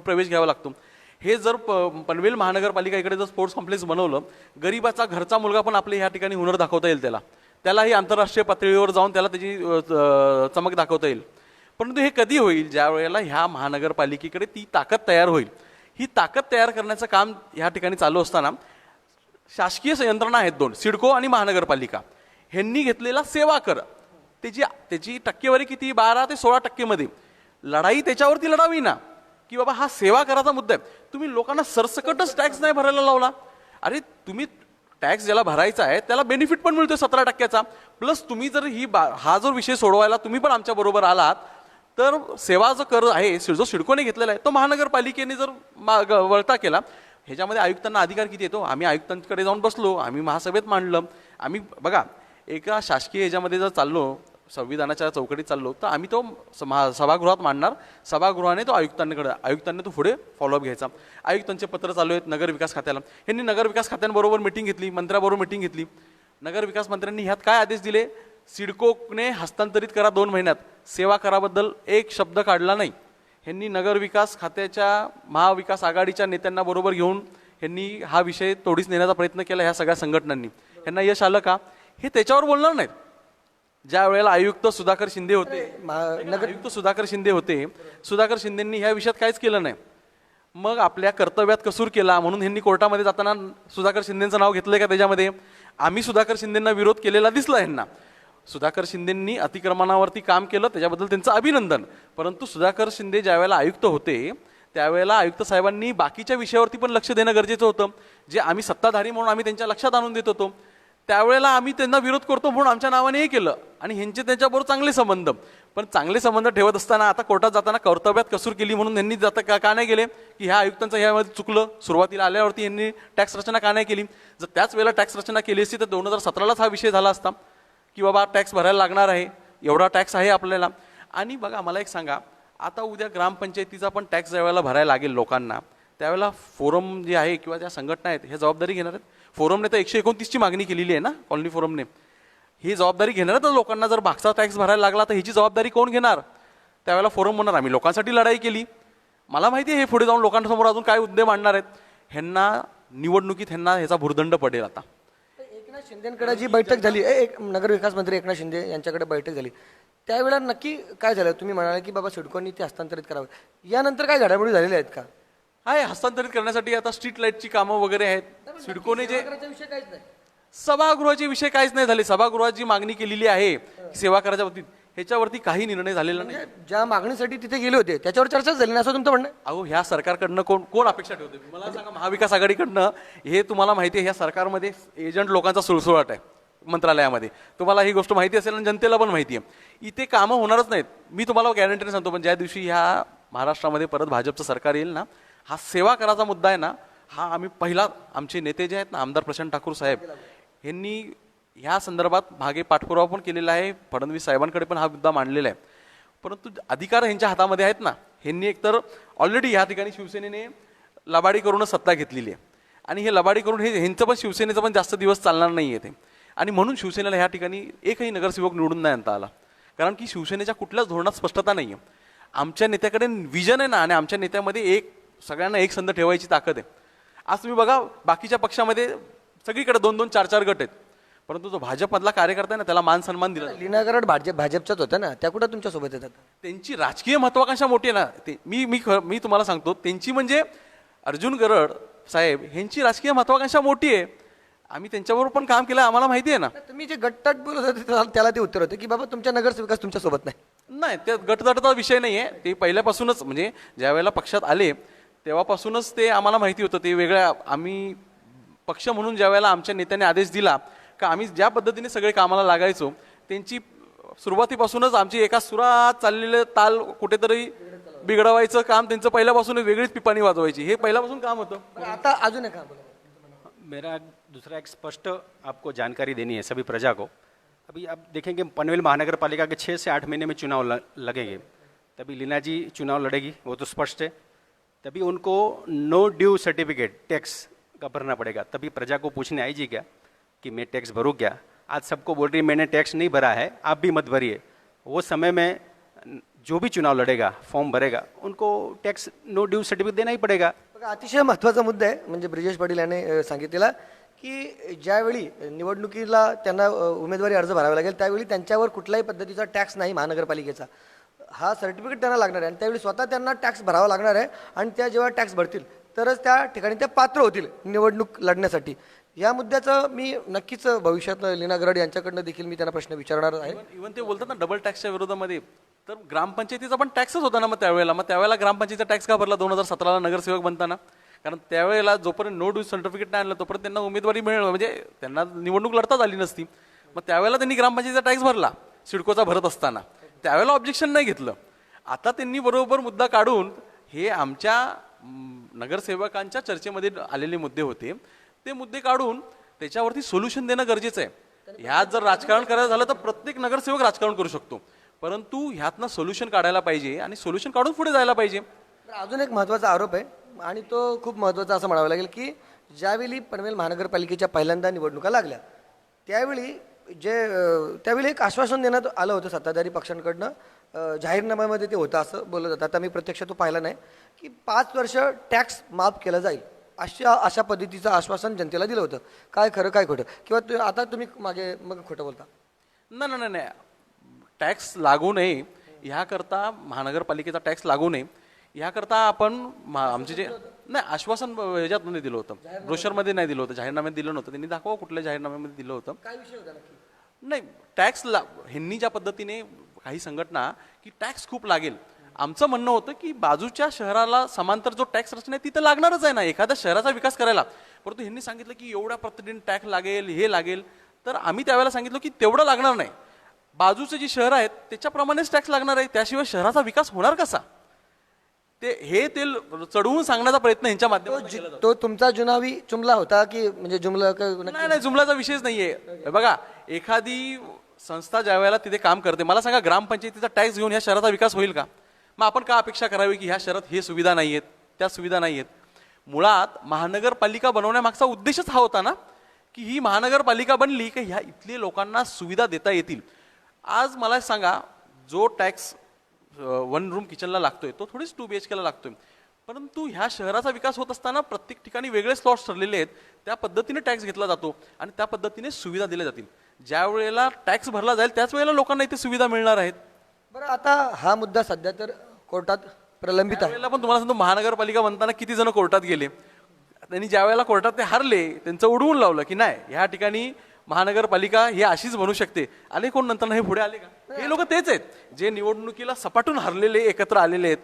प्रवेश घ्यावा लागतो. हे जर पनवेल महानगरपालिका इकडे जर स्पोर्ट्स कॉम्प्लेक्स बनवलं, गरीबाचा घरचा मुलगा पण आपल्या ह्या ठिकाणी हुनर दाखवता येईल, त्यालाही आंतरराष्ट्रीय पातळीवर जाऊन त्याला त्याची चमक दाखवता येईल. परंतु हे कधी होईल? ज्या वेळेला ह्या महानगरपालिकेकडे ती ताकद तयार होईल. ही ताकद तयार करण्याचं काम ह्या ठिकाणी चालू असताना शासकीय यंत्रणा आहेत 2, सिडको आणि महानगरपालिका, ह्यांनी घेतलेला सेवा कर, त्याची टक्केवारी किती? 12 ते 16% मध्ये. लढाई त्याच्यावरती लढावी ना की बाबा हा सेवा करायचा मुद्दा आहे. तुम्ही लोकांना सरसकटच टॅक्स नाही भरायला लावला. अरे तुम्ही टॅक्स ज्याला भरायचा आहे त्याला बेनिफिट पण मिळतोय 17%चा. प्लस तुम्ही जर हा जो विषय सोडवायला तुम्ही पण आमच्या बरोबर आलात तर सेवा जो कर आहे जो सिडकोने घेतलेला आहे तो महानगरपालिकेने जर वळता केला, ह्याच्यामध्ये आयुक्तांना अधिकार किती येतो? आम्ही आयुक्तांकडे जाऊन बसलो, आम्ही महासभेत मांडलं. आम्ही बघा एका शासकीय ह्याच्यामध्ये जर चाललो, संविधानाच्या चौकटीत चाललो तर आम्ही तो सभागृहात मांडणार, सभागृहाने तो आयुक्तांनी तो पुढे फॉलोअप घ्यायचा. आयुक्तांचे पत्र चालू आहेत नगरविकास खात्याला. यांनी नगरविकास खात्यांबरोबर मिटिंग घेतली, मंत्र्याबरोबर मिटिंग घेतली. नगरविकास मंत्र्यांनी ह्यात काय आदेश दिले? सिडकोने हस्तांतरित करा 2 महिन्यात. सेवा कराबद्दल एक शब्द काढला नाही. ह्यांनी नगरविकास खात्याच्या महाविकास आघाडीच्या नेत्यांना बरोबर घेऊन ह्यांनी हा विषय तोडीस नेण्याचा प्रयत्न केला. ह्या सगळ्या संघटनांनी ह्यांना यश आलं का? हे त्याच्यावर बोलणार नाहीत. ज्या वेळेला आयुक्त सुधाकर शिंदे होते, सुधाकर शिंदेंनी ह्या विषयात काहीच केलं नाही. मग आपल्या कर्तव्यात कसूर केला म्हणून ह्यांनी कोर्टामध्ये जाताना सुधाकर शिंदेचं नाव घेतलंय का त्याच्यामध्ये? आम्ही सुधाकर शिंदेंना विरोध केलेला दिसला ह्यांना. सुधाकर शिंदेंनी अतिक्रमणावरती काम केलं, त्याच्याबद्दल त्यांचं अभिनंदन. परंतु सुधाकर शिंदे ज्या वेळेला आयुक्त होते त्यावेळेला आयुक्त साहेबांनी बाकीच्या विषयावरती पण लक्ष देणं गरजेचं होतं. जे आम्ही सत्ताधारी म्हणून आम्ही त्यांच्या लक्षात आणून देत होतो त्यावेळेला आम्ही त्यांना विरोध करतो म्हणून आमच्या नावाने हे केलं आणि ह्यांचे त्यांच्याबरोबर चांगले संबंध. पण चांगले संबंध ठेवत असताना आता कोर्टात जाताना कर्तव्यात कसूर केली म्हणून यांनी जाता का नाही गेले की ह्या आयुक्तांचं ह्यामध्ये चुकलं, सुरुवातीला आल्यावरती यांनी टॅक्स रचना का नाही केली. जर त्याच वेळेला टॅक्स रचना केली असती तर 2017लाच हा विषय झाला असता की बाबा टॅक्स भरायला लागणार आहे, एवढा टॅक्स आहे आपल्याला. आणि बघा मला एक सांगा, आता उद्या ग्रामपंचायतीचा पण टॅक्स ज्यावेळेला भरायला लागेल लोकांना, त्यावेळेला फोरम जे आहे किंवा ज्या संघटना आहेत हे जबाबदारी घेणार आहेत. फोरमने तर 129ची मागणी केलेली आहे ना कॉलनी फोरमने, ही जबाबदारी घेणार तर लोकांना जर मागचा टॅक्स भरायला लागला तर ह्याची जबाबदारी कोण घेणार. त्यावेळेला फोरम म्हणणार आम्ही लोकांसाठी लढाई केली. मला माहिती आहे हे पुढे जाऊन लोकांसमोर अजून काय मुद्दे मांडणार आहेत. ह्यांना निवडणुकीत ह्यांना ह्याचा भुर्दंड पडेल. आता एकनाथ शिंदेकडे जी बैठक झाली, एक नगरविकास मंत्री एकनाथ शिंदे यांच्याकडे बैठक झाली, त्यावेळेला नक्की काय झालं. तुम्ही म्हणाले की बाबा सिडकोनी ते हस्तांतरित करावं, यानंतर काय घडामोडी झालेल्या आहेत का. आहे हस्तांतरित करण्यासाठी आता स्ट्रीट लाईटची कामं वगैरे आहेत. सिडकोने जे विषय काहीच नाही. सभागृहाचे विषय काहीच नाही झाले. सभागृहात जी मागणी केलेली आहे सेवा करायच्या बाबतीत ह्याच्यावरती काही निर्णय झालेला नाही. ज्या मागणीसाठी तिथे गेले होते त्याच्यावर चर्चाच झाली नाही असं तुमचं म्हणणं आहे? अहो ह्या सरकारकडनं कोण अपेक्षा ठेवते. मला सांगा, महाविकास आघाडीकडनं हे तुम्हाला माहिती आहे ह्या सरकारमध्ये एजंट लोकांचा सुळसुळाट आहे मंत्रालयामध्ये. तुम्हाला ही गोष्ट माहिती असेल आणि जनतेला पण माहिती आहे. इथे कामं होणारच नाहीत. मी तुम्हाला गॅरंटीने सांगतो. पण ज्या दिवशी ह्या महाराष्ट्रामध्ये परत भाजपचं सरकार येईल ना, हा सेवा कराचा मुद्दा आहे ना, हा आम्ही पहिला आमचे नेते जे आहेत ना आमदार प्रशांत ठाकूर साहेब यांनी ह्या संदर्भात मागे पाठपुरावा पण केलेला आहे. फडणवीस साहेबांकडे पण हा मुद्दा मांडलेला आहे. परंतु अधिकार ह्यांच्या हातामध्ये आहेत ना. ह्यांनी एकतर ऑलरेडी ह्या ठिकाणी शिवसेनेने लबाडी करूनच सत्ता घेतलेली आहे आणि हे लबाडी करून हे ह्यांचं पण शिवसेनेचं पण जास्त दिवस चालणार नाही आहे ते. आणि म्हणून शिवसेनेला ह्या ठिकाणी एकही नगरसेवक निवडून नाही आणता आला. कारण की शिवसेनेच्या कुठल्याच धोरणात स्पष्टता नाही आहे. आमच्या नेत्याकडे विजन आहे ना, आणि आमच्या नेत्यामध्ये सगळ्यांना एक संध ठेवायची ताकद आहे. आज तुम्ही बघा बाकीच्या पक्षामध्ये सगळीकडे 2-2, 4-4 गट आहेत. परंतु जो भाजपमधला कार्यकर्ता आहे ना त्याला मान सन्मान दिला. लीना गरड भाजपच्याच होत्या ना, त्या कुठं तुमच्या सोबत येतात. त्यांची राजकीय महत्वाकांक्षा मोठी आहे ना. ते मी तुम्हाला सांगतो, त्यांची म्हणजे अर्जुन गरड साहेब ह्यांची राजकीय महत्वाकांक्षा मोठी आहे. आम्ही त्यांच्याबरोबर पण काम केलं, आम्हाला माहिती आहे ना. तुम्ही जे गटतट बोलत होते त्याला ते उत्तर होते की बाबा तुमच्या नगरसेवकाच तुमच्या सोबत नाही. नाही, त्या गटतटाचा विषय नाही आहे. ते पहिल्यापासूनच म्हणजे ज्या वेळेला पक्षात आले तेव्हापासूनच ते आम्हाला माहिती होतं. ते वेगळ्या आम्ही पक्ष म्हणून ज्या वेळेला आमच्या नेत्याने आदेश दिला का आम्ही ज्या पद्धतीने सगळे कामाला लागायचो, त्यांची सुरुवातीपासूनच आमची एका सुरात चाललेलं ताल कुठेतरी बिघडवायचं काम त्यांचं पहिल्यापासूनच वेगळीच पिपाणी वाजवायची. हे पहिल्यापासून काम होतं. आता अजून एक मेरा दूसरा एक स्पष्ट आपको जानकारी देनी है सभी प्रजा को. अभी आप देखेंगे पनवेल महानगर पालिका के 6 से 8 महीने में चुनाव लगेंगे. तभी लीना जी चुनाव लड़ेगी, वो तो स्पष्ट है. तभी उनको नो ड्यू सर्टिफिकेट टैक्स का भरना पड़ेगा. तभी प्रजा को पूछने आई जी क्या कि मैं टैक्स भरूँ क्या. आज सबको बोल रही है मैंने टैक्स नहीं भरा है, आप भी मत भरिए. वो समय में जो भी चुनाव लड़ेगा फॉर्म भरेगा उनको टैक्स नो ड्यू सर्टिफिकेट देना ही पड़ेगा. अतिशय महत्त्वाचा मुद्दा आहे. म्हणजे ब्रिजेश पाटील यांनी सांगितलेला की ज्यावेळी निवडणुकीला त्यांना उमेदवारी अर्ज भरावा लागेल त्यावेळी त्यांच्यावर कुठल्याही पद्धतीचा टॅक्स नाही महानगरपालिकेचा, हा सर्टिफिकेट त्यांना लागणार आहे. आणि त्यावेळी स्वतः त्यांना टॅक्स भरावा लागणार आहे. आणि त्या जेव्हा टॅक्स भरतील तरच त्या ठिकाणी ते पात्र होतील निवडणूक लढण्यासाठी. या मुद्द्याचं मी नक्कीच भविष्यात लीना गरड यांच्याकडनं देखील मी त्यांना प्रश्न विचारणार आहे. इव्हन ते बोलतात ना डबल टॅक्सच्या विरोधामध्ये, तर ग्रामपंचायतीचा पण टॅक्सच होता ना. मग त्यावेळेला ग्रामपंचायतीचा टॅक्स का भरला 2017ला नगरसेवक बनताना. कारण त्यावेळेला जोपर्यंत नो ड्यू सर्टिफिकेट नाही आणलं तोपर्यंत त्यांना उमेदवारी मिळेल, म्हणजे त्यांना निवडणूक लढताच आली नसती. मग त्यावेळेला त्यांनी ग्रामपंचायतीचा टॅक्स भरला सिडकोचा भरत असताना. त्यावेळेला ऑब्जेक्शन नाही घेतलं. आता त्यांनी बरोबर मुद्दा काढून हे आमच्या नगरसेवकांच्या चर्चेमध्ये आलेले मुद्दे होते, ते मुद्दे काढून त्याच्यावरती सोल्युशन देणं गरजेचं आहे. ह्यात जर राजकारण करायचं झालं तर प्रत्येक नगरसेवक राजकारण करू शकतो, परंतु ह्यातनं सोल्युशन काढायला पाहिजे आणि सोल्युशन काढून पुढे जायला पाहिजे. अजून एक महत्त्वाचा आरोप आहे आणि तो खूप महत्त्वाचा असं म्हणावं लागेल की ज्यावेळी पनवेल महानगरपालिकेच्या पहिल्यांदा निवडणुका लागल्या त्यावेळी एक आश्वासन देण्यात आलं होतं सत्ताधारी पक्षांकडनं. जाहीरनाम्यामध्ये ते होतं असं बोललं जातं. आता मी प्रत्यक्ष तो पाहिला नाही की 5 वर्ष टॅक्स माफ केला जाईल अशा पद्धतीचं आश्वासन जनतेला दिलं होतं. काय खरं काय खोटं, किंवा आता तुम्ही मागे मग खोटं बोलता. नाही, टॅक्स लागू नये ह्याकरता, महानगरपालिकेचा टॅक्स लागू नये ह्याकरता आपण आमचे जे नाही आश्वासन ह्याच्यात नाही दिलं होतं, ब्रोशरमध्ये नाही दिलं होतं, जाहीरनाम्यात दिलं नव्हतं. त्यांनी दाखवा कुठल्या जाहीरनाम्यामध्ये दिलं होतं. काय विषय होता नक्की? नाही, टॅक्स ह्यांनी ज्या पद्धतीने काही संघटना की टॅक्स खूप लागेल, आमचं म्हणणं होतं की बाजूच्या शहराला समांतर जो टॅक्स रचना आहे तिथं लागणारच आहे ना एखाद्या शहराचा विकास करायला. परंतु ह्यांनी सांगितलं की एवढ्या पद्धतीने टॅक्स लागेल, हे लागेल. तर आम्ही त्यावेळेला सांगितलं की तेवढं लागणार नाही. बाजूचे जी शहरं आहेत त्याच्याप्रमाणेच टॅक्स लागणार आहे, त्याशिवाय शहराचा विकास होणार कसा? ते चढवून सांगण्याचा प्रयत्न यांच्या माध्यमातून केला जातो. तो तुमचा जुनावी जुमला होता की म्हणजे जुमला नाही, जुमलाचा विषयच नाहीये. हे बघा, एखादी संस्था ज्या वेळेला तिथे काम करते, मला सांगा ग्रामपंचायतीचा टॅक्स घेऊन ह्या शहराचा विकास होईल का? मग आपण का अपेक्षा करावी की ह्या शहरात हे सुविधा नाहीयेत, त्या सुविधा नाहीयेत? मुळात महानगरपालिका बनवण्यामागचा उद्देशच हा होता ना, की ही महानगरपालिका बनली की ह्या इथले लोकांना सुविधा देता येतील. आज मला सांगा, जो टॅक्स 1 रूम किचनला लागतोय तो थोडीच 2 BHK ला लागतोय, परंतु ह्या शहराचा विकास होत असताना प्रत्येक ठिकाणी वेगळे स्लॉट्स ठरलेले आहेत, त्या पद्धतीने टॅक्स घेतला जातो आणि त्या पद्धतीने सुविधा दिल्या जातील. ज्या वेळेला टॅक्स भरला जाईल त्याच वेळेला लोकांना इथे सुविधा मिळणार आहेत. बरं, आता हा मुद्दा सध्या तर कोर्टात प्रलंबित आहे. त्यावेळेला पण तुम्हाला सांगतो, महानगरपालिका बनताना किती जण कोर्टात गेले. त्यांनी ज्या वेळेला कोर्टात ते हारले, त्यांचं उडवून लावलं की नाही, ह्या ठिकाणी महानगरपालिका ही अशीच बनू शकते. आले कोण नंतर? हे पुढे आले का? हे लोक तेच आहेत जे निवडणुकीला सपाटून हरलेले एकत्र आलेले आहेत,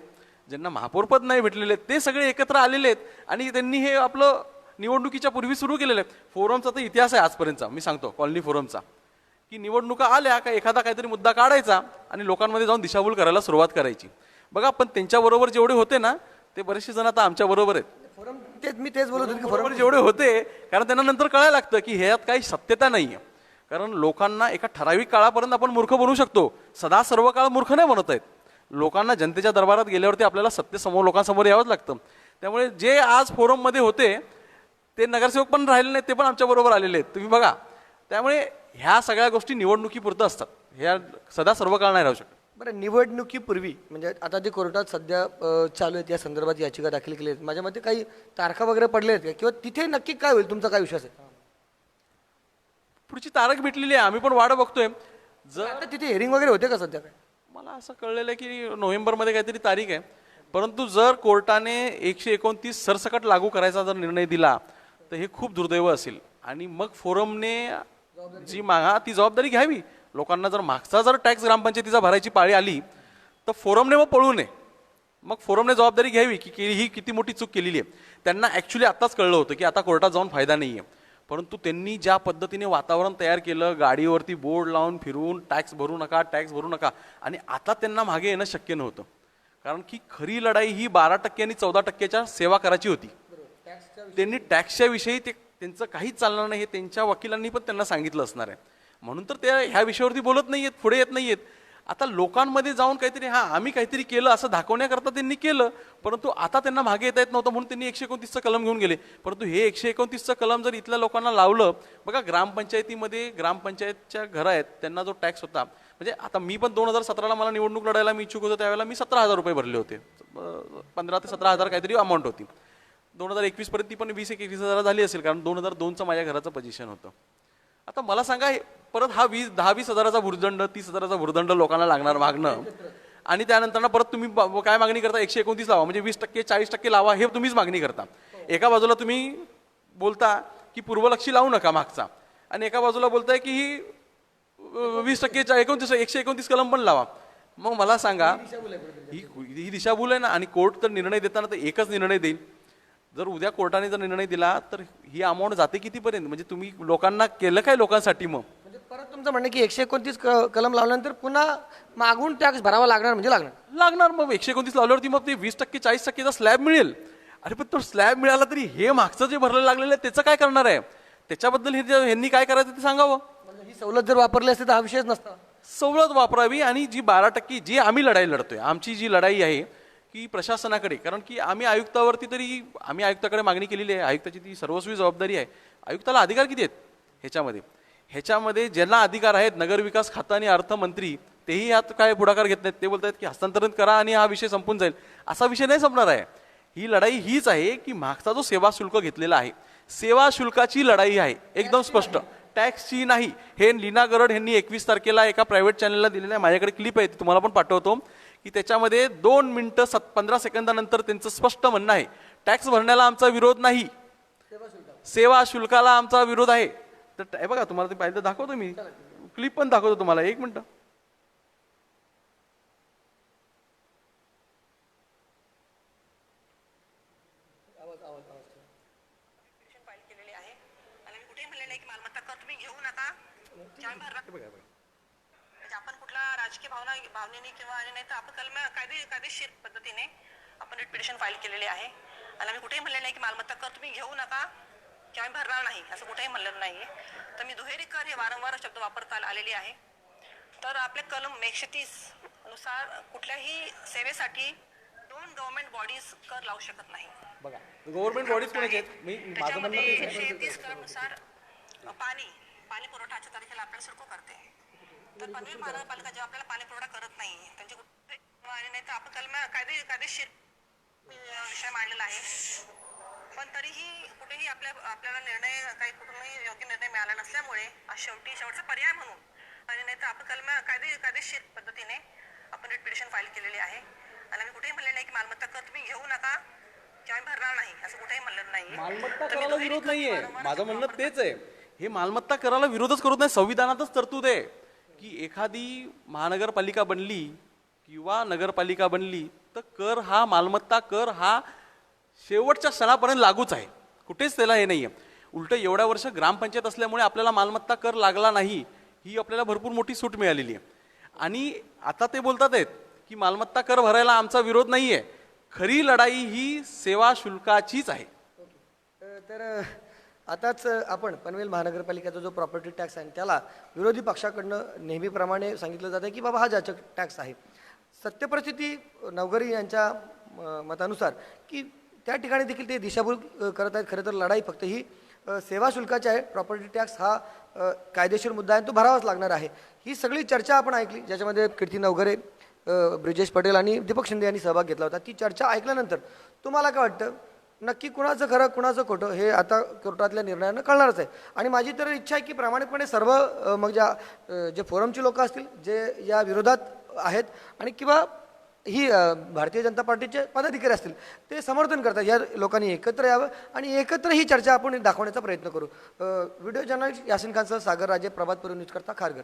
ज्यांना महापौरपद नाही भेटलेले आहेत, ते सगळे एकत्र आलेले आहेत आणि त्यांनी हे आपलं निवडणुकीच्या पूर्वी सुरू केलेलं आहे. फोरमचा तर इतिहास आहे आजपर्यंतचा, मी सांगतो कॉलनी फोरमचा, की निवडणुका आल्या का एखादा काहीतरी मुद्दा काढायचा आणि लोकांमध्ये जाऊन दिशाभूल करायला सुरुवात करायची. बघा, पण त्यांच्याबरोबर जेवढे होते ना, ते बरेचसे जण आता आमच्या बरोबर आहेत. फोरम मी तेच बोलत होतो की बरोबर जेवढे होते, कारण त्यांना नंतर कळायला लागतं की ह्यात काही सत्यता नाहीये. कारण लोकांना एका ठराविक काळापर्यंत आपण मूर्ख बनवू शकतो, सदा सर्व काळ मूर्ख नाही बनत आहेत. लोकांना जनतेच्या दरबारात गेल्यावरती आपल्याला सत्य समोर लोकांसमोर यावंच लागतं. त्यामुळे जे आज फोरममध्ये होते ते नगरसेवक पण राहिले नाहीत, ते पण आमच्या बरोबर आलेले आहेत, तुम्ही बघा. त्यामुळे ह्या सगळ्या गोष्टी निवडणुकीपुरतं असतात, ह्या सदा सर्व काळ नाही राहू शकत. बरं, निवडणुकीपूर्वी म्हणजे आता जे कोर्टात सध्या चालू आहेत या संदर्भात याचिका दाखल केली आहेत, माझ्या मते काही तारखा वगैरे पडल्या आहेत का, किंवा तिथे नक्की काय होईल, तुमचा काय विश्वास आहे? पुढची तारीख भेटलेली आहे, आम्ही पण वाट बघतोय. जर आता तिथे हिअरिंग वगैरे होते का सध्या काय? मला असं कळलेलं आहे की नोव्हेंबरमध्ये काहीतरी तारीख आहे, परंतु जर कोर्टाने 129 सरसकट लागू करायचा जर निर्णय दिला तर हे खूप दुर्दैव असेल. आणि मग फोरमने जी ती जबाबदारी घ्यावी. लोकांना जर मागचा जर टॅक्स ग्रामपंचायतीचा भरायची पाळी आली तर फोरमने मग पळू नये, मग फोरमने जबाबदारी घ्यावी की ही किती मोठी चूक केलेली आहे. त्यांना ॲक्च्युली आत्ताच कळलं होतं की आता कोर्टात जाऊन फायदा नाही आहे, परंतु त्यांनी ज्या पद्धतीने वातावरण तयार केलं, गाडीवरती बोर्ड लावून फिरवून टॅक्स भरू नका, टॅक्स भरू नका, आणि आता त्यांना मागे येणं शक्य नव्हतं. कारण की खरी लढाई ही 12% आणि 14% सेवा करायची होती. त्यांनी टॅक्सच्या विषयी त्यांचं काहीच चालणार नाही हे त्यांच्या वकिलांनी पण त्यांना सांगितलं असणार आहे. म्हणून तर ते ह्या विषयावरती बोलत नाहीयेत, पुढे येत नाहीयेत. आता लोकांमध्ये जाऊन काहीतरी आम्ही काहीतरी केलं असं दाखवण्याकरता त्यांनी केलं, परंतु आता त्यांना मागे येता येत नव्हतं म्हणून त्यांनी 129चं कलम घेऊन गेले. परंतु हे 129चं कलम जर इथल्या लोकांना लावलं, बघा ग्रामपंचायतीमध्ये ग्रामपंचायतच्या घरं आहेत त्यांना जो टॅक्स होता, म्हणजे आता मी पण 2017ला मला निवडणूक लढायला मी इच्छुक होतो, त्यावेळेला मी 17,000 रुपये भरले होते. 15 ते 17,000 काहीतरी अमाऊंट होती. 2021 पर्यंत ती पण 20-21,000 झाली असेल, कारण 2002चं माझ्या घराचं पोझिशन होतं. आता मला सांगा, परत हा 10-20 हजाराचा भुर्दंड, 30,000चा भुर्दंड लोकांना लागणार मागणं, आणि त्यानंतर परत तुम्ही काय मागणी करता? 129 लावा, म्हणजे 20% 40% लावा, हे तुम्हीच मागणी करता. एका बाजूला तुम्ही बोलता की पूर्वलक्षी लावू नका मागचा, आणि एका बाजूला बोलताय की ही 20% 129 कलम पण लावा. मग मला सांगा, ही दिशाभूल आहे ना. आणि कोर्ट तर निर्णय देताना तर एकच निर्णय देईल. जर उद्या कोर्टाने जर निर्णय दिला तर ही अमाऊंट जाते कितीपर्यंत? म्हणजे तुम्ही लोकांना केलं काय लोकांसाठी? मग म्हणजे परत तुमचं म्हणणं की 129 कलम लावल्यानंतर पुन्हा मागून टॅक्स भरावा लागणार, म्हणजे लागणार. मग 129 लावल्यावरती मग ते 20% 40%चा स्लॅब मिळेल. अरे पण तो स्लॅब मिळाला तरी हे मागचं जे भरलं लागलेलं आहे त्याचं काय करणार आहे? त्याच्याबद्दल ह्यांनी काय करायचं ते सांगावं. ही सवलत जर वापरली असते तर हा विषयच नसता. सवलत वापरावी, आणि जी 12% जी आम्ही लढाई लढतोय, आमची जी लढाई आहे की प्रशासनाकडे, कारण की आम्ही आयुक्तावरती तरी आम्ही आयुक्ताकडे मागणी केलेली आहे. आयुक्ताची ती सर्वस्वी जबाबदारी आहे. आयुक्ताला अधिकार किती आहेत ह्याच्यामध्ये ज्यांना अधिकार आहेत, नगरविकास खाता आणि अर्थमंत्री, तेही यात काय पुढाकार घेत नाहीत. ते बोलतात की हस्तांतरण करा आणि हा विषय संपून जाईल. असा विषय नाही संपणार आहे. ही लढाई हीच आहे की मागचा जो सेवा शुल्क घेतलेला आहे, सेवा शुल्काची लढाई आहे, एकदम स्पष्ट, टॅक्सची नाही. हे लीना गरड यांनी 21 तारखेला एका प्रायव्हेट चॅनलला दिलेलं आहे. माझ्याकडे क्लिप आहे, ती तुम्हाला पण पाठवतो, की त्याच्यामध्ये 2 मिनिटं 15 सेकंदानंतर त्यांचं स्पष्ट म्हणणं आहे, टॅक्स भरण्याला आमचा विरोध नाही, सेवा शुल्काला आमचा विरोध आहे. तर हे बघा, तुम्हाला ते पाहिजे दाखवतो, मी क्लिप पण दाखवतो तुम्हाला. 1 मिनिट. राजकीय भावनेने किंवा आणि नाही तर आपण कायदेशीर पद्धतीने आपण रिट पिटिशन फाईल केलेली आहे आणि आम्ही कुठेही म्हणले नाही की मालमत्ता कर तुम्ही घेऊ नका किंवा आम्ही भरणार नाही असं कुठेही म्हणलेलं नाहीये. तर मी दुहेरी कर हे वारंवार शब्द वापरता आलेली आहे. तर आपले कलम 130 नुसार कुठल्याही सेवेसाठी 2 गव्हर्नमेंट बॉडीज कर लावू शकत नाही. बघा गव्हर्नमेंट बॉडीज कोणाचे आहेत माझं म्हणणं तेच आहे. 130 कलमनुसार पाणी पुरवठाच्या तारखेला आपल्याला सुरू करते. तर पनवेल महानगरपालिका जेव्हा आपल्याला पाणी पुरवठा करत नाही त्यांची आणि नाही तर आपण कायदेशीर विषय मांडलेला आहे. पण तरीही कुठेही आपल्याला निर्णय कुठूनही योग्य निर्णय मिळाला नसल्यामुळे शेवटचा पर्याय म्हणून आणि नाही तर आपण कायदेशीर पद्धतीने आपण रिट पिटिशन फाईल केलेली आहे आणि आम्ही कुठेही म्हणले नाही की मालमत्ता कर तुम्ही घेऊ नका किंवा आम्ही भरणार नाही असं कुठेही म्हणलेलं नाहीये. मालमत्ता करायला विरोध नाहीये, माझं म्हणणं तेच आहे. हे मालमत्ता करायला विरोधच करत नाही. संविधानातच तरतूद आहे की एखादी महानगरपालिका बनली किंवा नगरपालिका बनली तर कर हा मालमत्ता कर हा शेवटच्या क्षणापर्यंत लागूच आहे. कुठेच त्याला हे नाहीये. उलट एवढ्या वर्ष ग्रामपंचायत असल्यामुळे आपल्याला मालमत्ता कर लागला नाही, ही आपल्याला भरपूर मोठी सूट मिळालेली आहे. आणि आता ते बोलतात आहेत की मालमत्ता कर भरायला आमचा विरोध नाहीये. खरी लढाई ही सेवा शुल्काचीच आहे. तर आताच आपण पनवेल महानगरपालिकेचा जो प्रॉपर्टी टॅक्स आहे त्याला विरोधी पक्षाकडनं नेहमीप्रमाणे सांगितलं जातं की बाबा हा जाचक टॅक्स आहे. सत्यपरिस्थिती नवघरे यांच्या मतानुसार की त्या ठिकाणी देखील ते दिशाभूल करत आहेत. खरं तर लढाई फक्त ही सेवा शुल्काची आहे. प्रॉपर्टी टॅक्स हा कायदेशीर मुद्दा आहे, तो भरावाच लागणार आहे. ही सगळी चर्चा आपण ऐकली ज्याच्यामध्ये कीर्ती नवघरे, ब्रिजेश पटेल आणि दीपक शिंदे यांनी सहभाग घेतला होता. ती चर्चा ऐकल्यानंतर तुम्हाला काय वाटतं नक्की कुणाचं खरं कुणाचं खोटं हे आता कोर्टातल्या निर्णयानं कळणारच आहे. आणि माझी तर इच्छा आहे की प्रामाणिकपणे सर्व मग जे फोरमची लोक असतील जे या विरोधात आहेत आणि किंवा ही भारतीय जनता पार्टीचे पदाधिकारी असतील ते समर्थन करतात, या लोकांनी एकत्र यावं आणि एकत्र ही चर्चा आपण दाखवण्याचा प्रयत्न करू. व्हिडिओ जर्नलिस्ट यासिन खानसह सागर राजे, प्रभात पूर्व न्यूज करता खारघर.